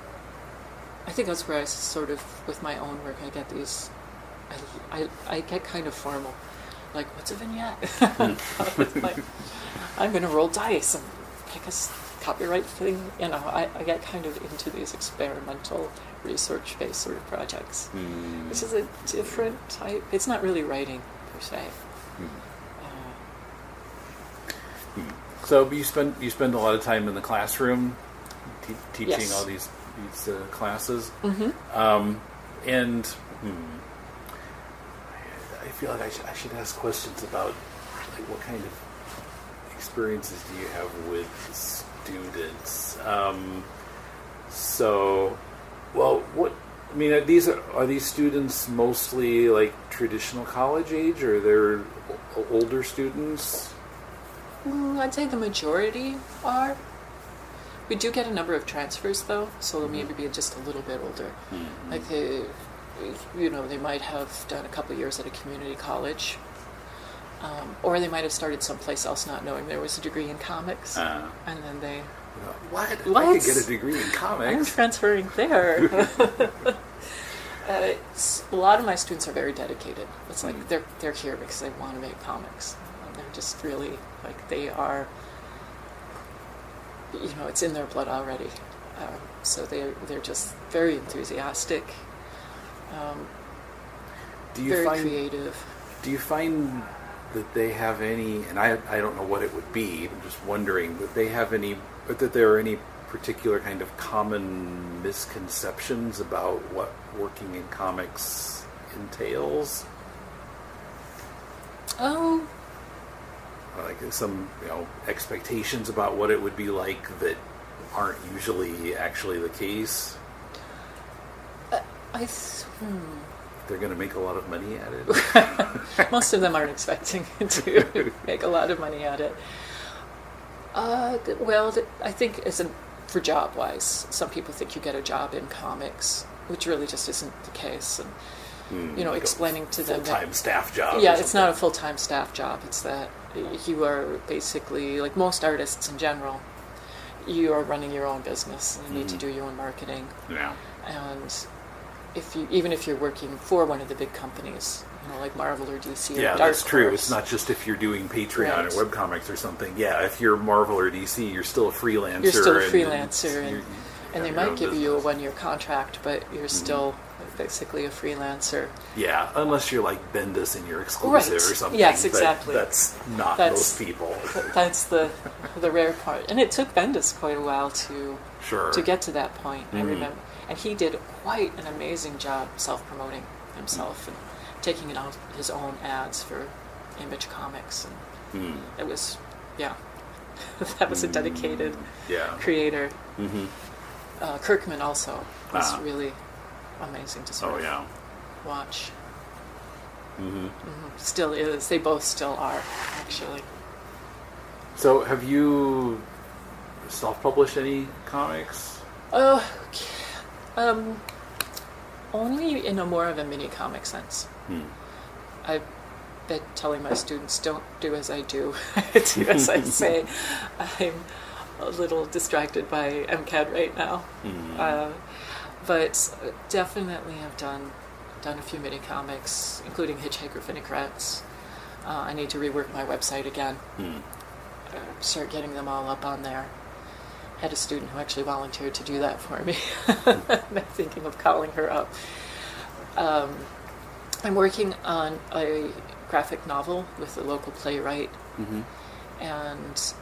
I think that's where I sort of, with my own work, I get these, I get kind of formal. Like, what's a vignette? I'm going to roll dice and pick a copyright thing. I get kind of into these experimental, research-based sort of projects. This is a different type. It's not really writing, per se. So you spend a lot of time in the classroom teaching Yes. all these classes, and I feel like I should ask questions about like what kind of experiences do you have with students? Are these students mostly like traditional college age, or they're older students? I'd say the majority are. We do get a number of transfers, though, so they'll maybe be just a little bit older. Like they might have done a couple years at a community college, or they might have started someplace else not knowing there was a degree in comics, and then they... What? I could get a degree in comics. I'm transferring there. A lot of my students are very dedicated. It's like they're here because they want to make comics. And they're just really Like they are, it's in their blood already. So they're just very enthusiastic, very creative. Do you find that they have any, and I don't know what it would be, I'm just wondering, that there are any particular kind of common misconceptions about what working in comics entails? Oh. Like some, expectations about what it would be like that aren't usually actually the case? They're going to make a lot of money at it? Most of them aren't expecting to make a lot of money at it. I think for job-wise, some people think you get a job in comics, which really just isn't the case. And, explaining to them full-time staff job. Yeah, it's not a full-time staff job. It's that you are basically, like most artists in general, you are running your own business and you need to do your own marketing. Yeah. And even if you're working for one of the big companies, like Marvel or DC or Dark Horse. Yeah, that's true. It's not just if you're doing Patreon or webcomics or something. Yeah, if you're Marvel or DC, you're still a freelancer. You're still a freelancer, and they might give you a 1-year contract, but you're still basically a freelancer. Yeah, unless you're like Bendis and you're exclusive or something. Yes, exactly. That's not most people. That's the rare part. And it took Bendis quite a while to get to that point. I remember. And he did quite an amazing job self-promoting himself and taking out his own ads for Image Comics. And it was, that was a dedicated creator. Kirkman also was really amazing to sort of watch. Still is. They both still are, actually. So have you self-published any comics? Only in more of a mini comic sense. I've been telling my students, don't do as I do, do as I say. I'm a little distracted by MCAD right now. But definitely have done a few mini comics, including Hitchhiker Vinaigrets. I need to rework my website again. Start getting them all up on there. Had a student who actually volunteered to do that for me. I'm thinking of calling her up. I'm working on a graphic novel with a local playwright, and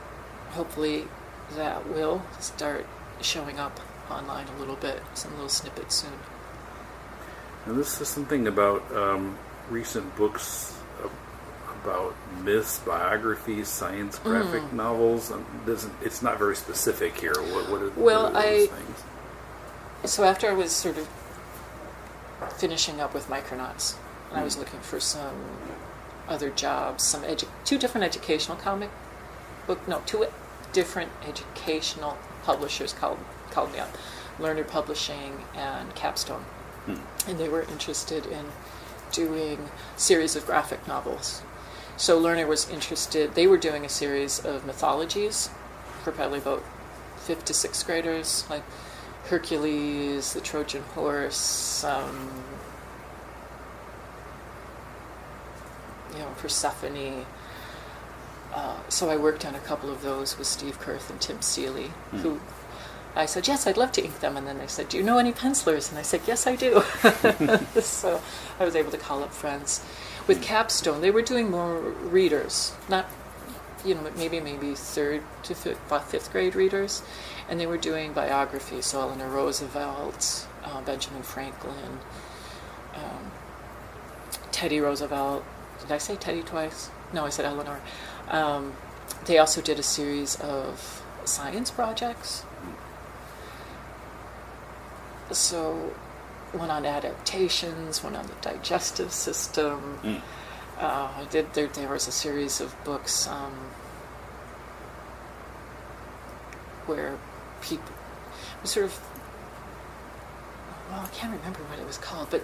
hopefully that will start showing up online a little bit, some little snippets soon. Now this is something about recent books about myths, biographies, science graphic novels. It's not very specific here. What are those things? So after I was sort of finishing up with Micronauts, and I was looking for some other jobs, two different educational publishers called me up, Learner Publishing and Capstone, and they were interested in doing a series of graphic novels. So Learner was interested. They were doing a series of mythologies for probably about 5th to 6th graders, like Hercules, the Trojan Horse, Persephone. So I worked on a couple of those with Steve Kurth and Tim Seeley, who I said, yes, I'd love to ink them. And then they said, do you know any pencilers? And I said, yes, I do. So I was able to call up friends. With Capstone, they were doing more readers, not, maybe 3rd to 5th grade readers. And they were doing biographies, so Eleanor Roosevelt, Benjamin Franklin, Teddy Roosevelt. Did I say Teddy twice? No, I said Eleanor. They also did a series of science projects. So one on adaptations, one on the digestive system. There was a series of books where people sort of, I can't remember what it was called, but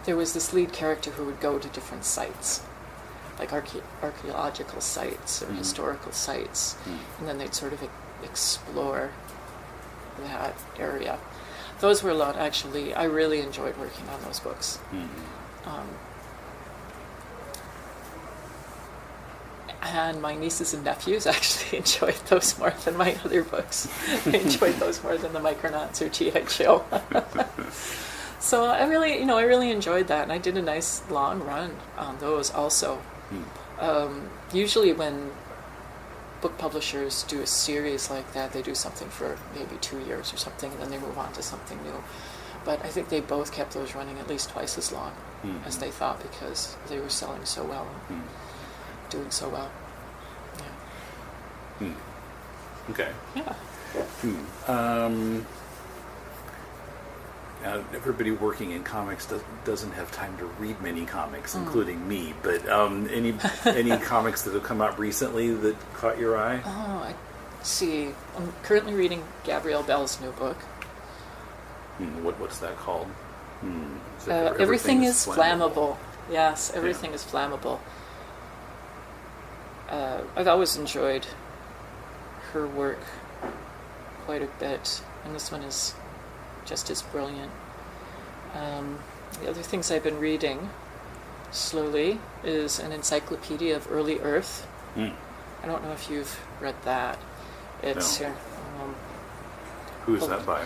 there was this lead character who would go to different sites, like archaeological sites or historical sites, and then they'd sort of explore that area. Those were a lot, actually. I really enjoyed working on those books. And my nieces and nephews actually enjoyed those more than my other books. They enjoyed those more than the Micronauts or G.I. Joe. So I really enjoyed that, and I did a nice long run on those also. Usually when book publishers do a series like that, they do something for maybe 2 years or something, and then they move on to something new. But I think they both kept those running at least twice as long as they thought, because they were selling so well, doing so well. Yeah. Okay. Yeah. Everybody working in comics doesn't have time to read many comics, including me. But any comics that have come out recently that caught your eye? Oh, let's see. I'm currently reading Gabrielle Bell's new book. What's that called? Everything is flammable. Yes, everything is flammable. I've always enjoyed her work quite a bit, and this one is just as brilliant. The other things I've been reading slowly is an encyclopedia of early Earth. I don't know if you've read that. It's no. Who is that by?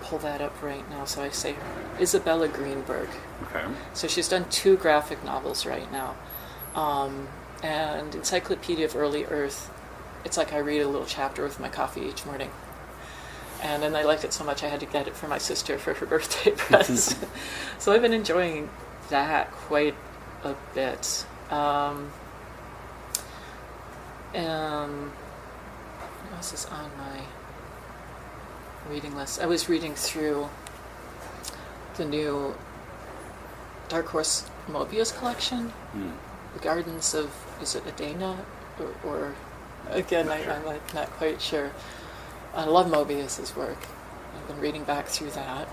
Pull that up right now. So I say Isabella Greenberg. Okay. So she's done 2 graphic novels right now. And Encyclopedia of Early Earth, it's like I read a little chapter with my coffee each morning. And then I liked it so much I had to get it for my sister for her birthday present. So I've been enjoying that quite a bit. What else is on my reading list? I was reading through the new Dark Horse Mobius collection, The Gardens of, is it Adana? Or again, I'm like not quite sure. I love Mobius's work. I've been reading back through that.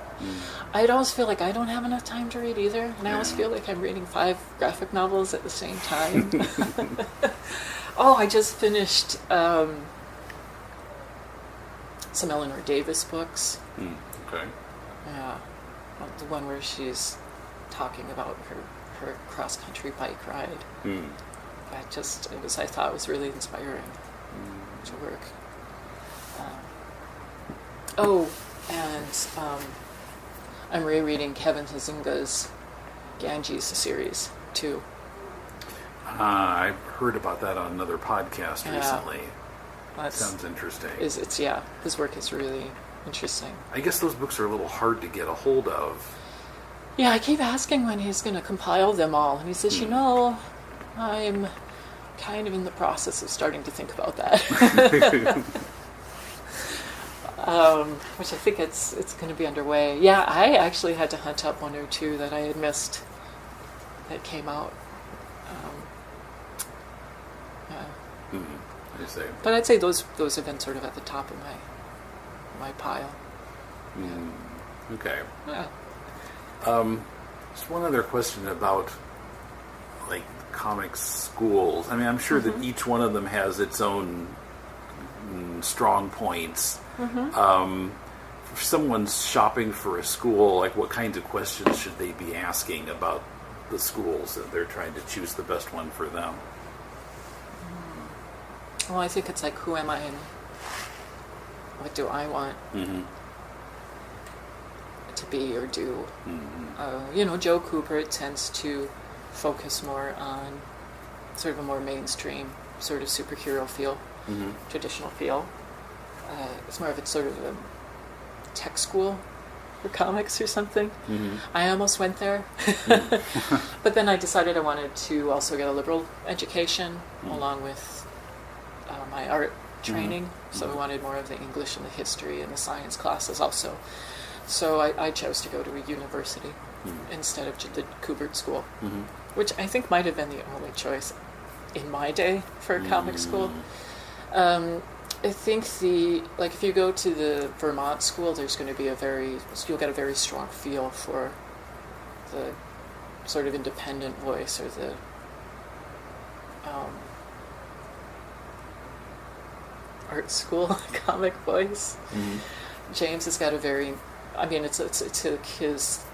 I'd always feel like I don't have enough time to read either, and I always feel like I'm reading 5 graphic novels at the same time. I just finished some Eleanor Davis books. Okay. Yeah, the one where she's talking about her cross-country bike ride. I thought it was really inspiring to work. I'm rereading Kevin Huizinga's Ganges series too. I heard about that on another podcast recently. Sounds interesting. His work is really interesting. I guess those books are a little hard to get a hold of. Yeah, I keep asking when he's going to compile them all, and he says, I'm kind of in the process of starting to think about that. Which I think it's going to be underway. Yeah, I actually had to hunt up 1 or 2 that I had missed that came out. I see. But I'd say those have been sort of at the top of my pile. Okay. Yeah. Just one other question about like comics schools. I mean, I'm sure that each one of them has its own strong points. If someone's shopping for a school, like what kinds of questions should they be asking about the schools that they're trying to choose the best one for them? Well, I think it's like, who am I and what do I want to be or do? Joe Cooper tends to focus more on sort of a more mainstream sort of superhero feel, traditional feel. It's more of a sort of a tech school for comics or something. I almost went there. But then I decided I wanted to also get a liberal education along with my art training. So I wanted more of the English and the history and the science classes also. So I chose to go to a university instead of the Kubert School, which I think might have been the only choice in my day for a comic school. I think if you go to the Vermont school, there's going to be you'll get a very strong feel for the sort of independent voice or the art school comic voice. James has got a very, it's his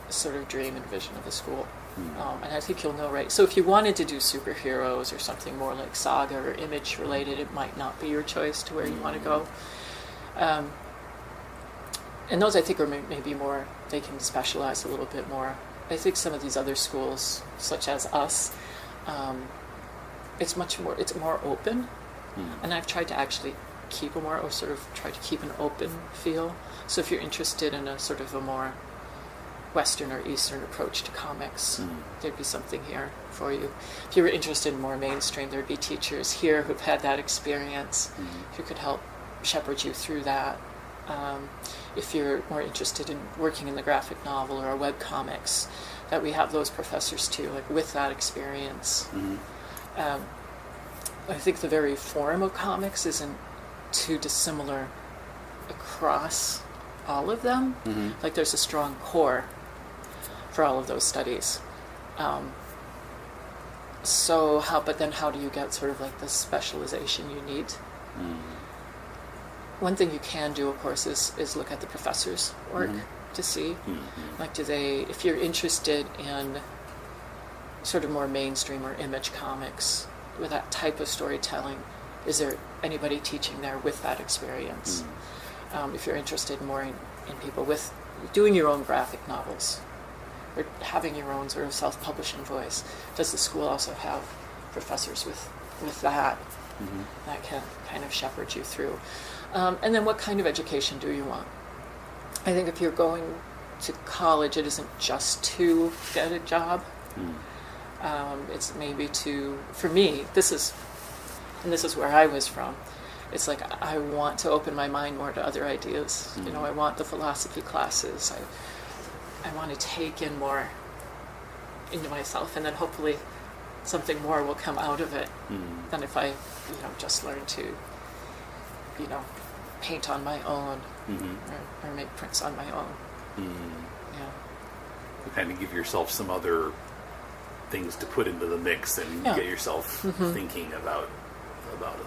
sort of dream and vision of the school. And I think you'll know, right? So if you wanted to do superheroes or something more like saga or image related, it might not be your choice to where you want to go. And those I think are maybe more, they can specialize a little bit more. I think some of these other schools, such as us, it's more open. And I've tried to actually keep an open feel. So if you're interested in a sort of a more Western or Eastern approach to comics, there'd be something here for you. If you were interested in more mainstream, there'd be teachers here who've had that experience who could help shepherd you through that. If you're more interested in working in the graphic novel or web comics, that we have those professors too, like with that experience. I think the very form of comics isn't too dissimilar across all of them. Like there's a strong core for all of those studies. But then how do you get sort of like the specialization you need? One thing you can do, of course, is look at the professors' work to see, like if you're interested in sort of more mainstream or image comics with that type of storytelling, is there anybody teaching there with that experience? If you're interested more in people with doing your own graphic novels or having your own sort of self-publishing voice, does the school also have professors with that that can kind of shepherd you through? And then what kind of education do you want? I think if you're going to college, it isn't just to get a job. It's maybe for me, this is where I was from. It's like I want to open my mind more to other ideas. I want the philosophy classes. I want to take in more into myself, and then hopefully something more will come out of it than if I, just learn to, paint on my own or make prints on my own. Yeah. You kind of give yourself some other things to put into the mix and get yourself thinking about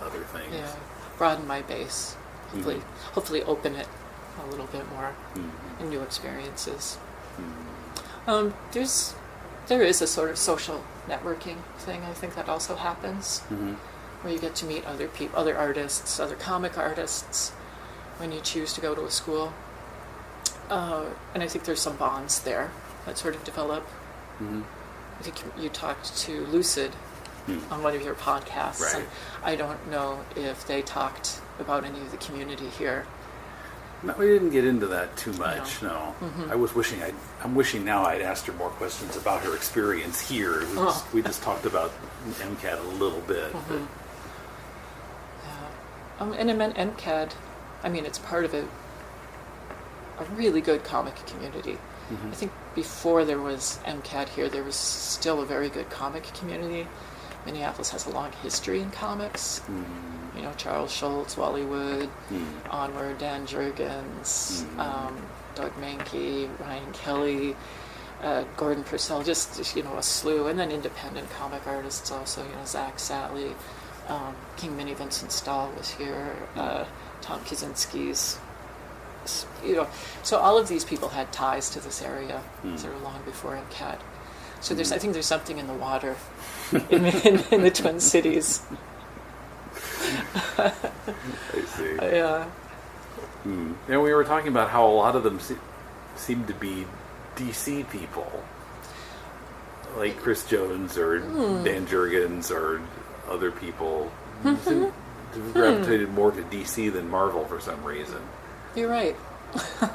other things. Yeah. Broaden my base. Hopefully open it a little bit more in new experiences. There is a sort of social networking thing, I think, that also happens, where you get to meet other people, other artists, other comic artists, when you choose to go to a school. And I think there's some bonds there that sort of develop. I think you talked to Lucid on one of your podcasts, right. And I don't know if they talked about any of the community here. No, we didn't get into that too much. No. I'm wishing now I'd asked her more questions about her experience here. We just talked about MCAD a little bit. But. Yeah. And I meant MCAD. I mean, it's part of a really good comic community. I think before there was MCAD here, there was still a very good comic community. Minneapolis has a long history in comics. Charles Schulz, Wally Wood, Onward, Dan Jurgens, Doug Mankey, Ryan Kelly, Gordon Purcell, just a slew, and then independent comic artists also. Zach Satley, King Minnie Vincent Stahl was here, Tom Kaczynski's. So all of these people had ties to this area sort of long before MCAD. So I think there's something in the water in the Twin Cities. I see. Yeah. We were talking about how a lot of them seem to be DC people, like Chris Jones or Dan Jurgens or other people. Seem to have gravitated more to DC than Marvel for some reason. You're right.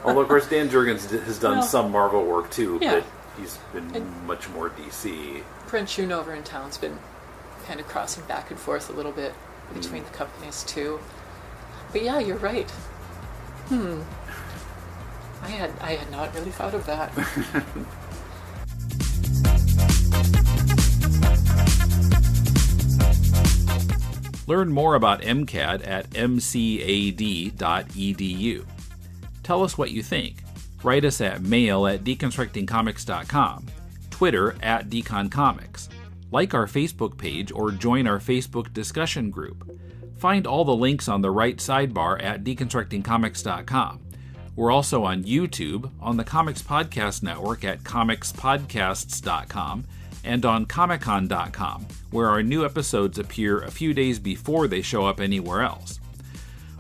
Although, of course, Dan Jurgens has done some Marvel work too, yeah. but he's been much more DC. Brent Schoonover in town's been kind of crossing back and forth a little bit between the companies too. But yeah, you're right. I had not really thought of that. Learn more about MCAD at mcad.edu. Tell us what you think. Write us at mail@deconstructingcomics.com, Twitter @deconcomics. Like our Facebook page or join our Facebook discussion group. Find all the links on the right sidebar at deconstructingcomics.com. We're also on YouTube, on the Comics Podcast Network at comicspodcasts.com, and on comiccon.com, where our new episodes appear a few days before they show up anywhere else.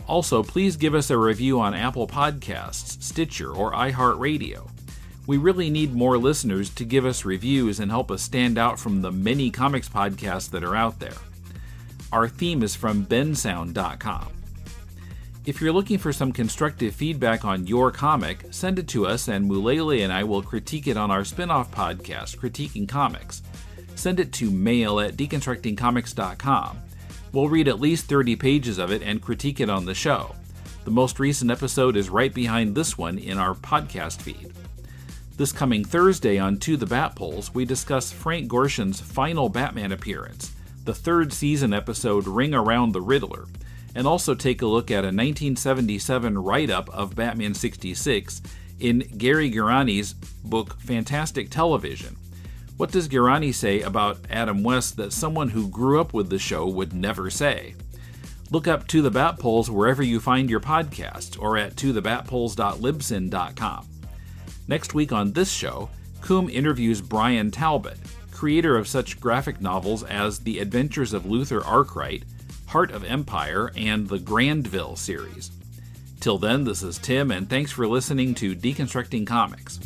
Also, please give us a review on Apple Podcasts, Stitcher, or iHeartRadio. We really need more listeners to give us reviews and help us stand out from the many comics podcasts that are out there. Our theme is from bensound.com. If you're looking for some constructive feedback on your comic, send it to us and Mulele and I will critique it on our spin-off podcast, Critiquing Comics. Send it to mail@deconstructingcomics.com. We'll read at least 30 pages of it and critique it on the show. The most recent episode is right behind this one in our podcast feed. This coming Thursday on To the Bat Polls, we discuss Frank Gorshin's final Batman appearance, the third season episode Ring Around the Riddler, and also take a look at a 1977 write-up of Batman 66 in Gary Girani's book Fantastic Television. What does Girani say about Adam West that someone who grew up with the show would never say? Look up To the Bat Polls wherever you find your podcasts or at tothebatpolls.libsyn.com. Next week on this show, Coombe interviews Brian Talbot, creator of such graphic novels as The Adventures of Luther Arkwright, Heart of Empire, and the Grandville series. Till then, this is Tim, and thanks for listening to Deconstructing Comics.